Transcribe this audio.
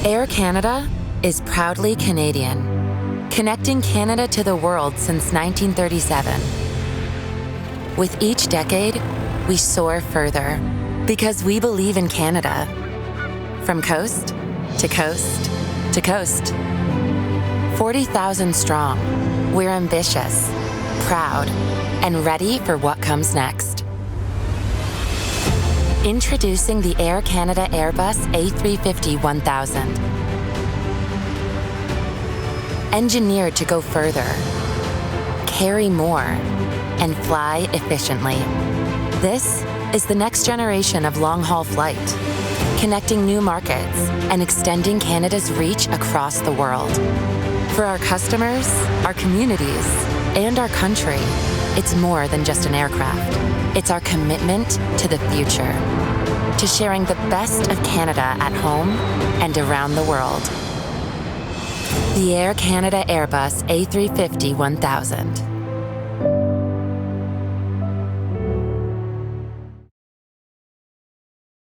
Air Canada is proudly Canadian, connecting Canada to the world since 1937. With each decade, we soar further because we believe in Canada. From coast to coast to coast. 40,000 strong, we're ambitious, proud, and ready for what comes next. Introducing the Air Canada Airbus A350-1000. Engineered to go further, carry more, and fly efficiently. This is the next generation of long-haul flight, connecting new markets and extending Canada's reach across the world. For our customers, our communities, and our country, it's more than just an aircraft. It's our commitment to the future, to sharing the best of Canada at home and around the world. The Air Canada Airbus A350-1000.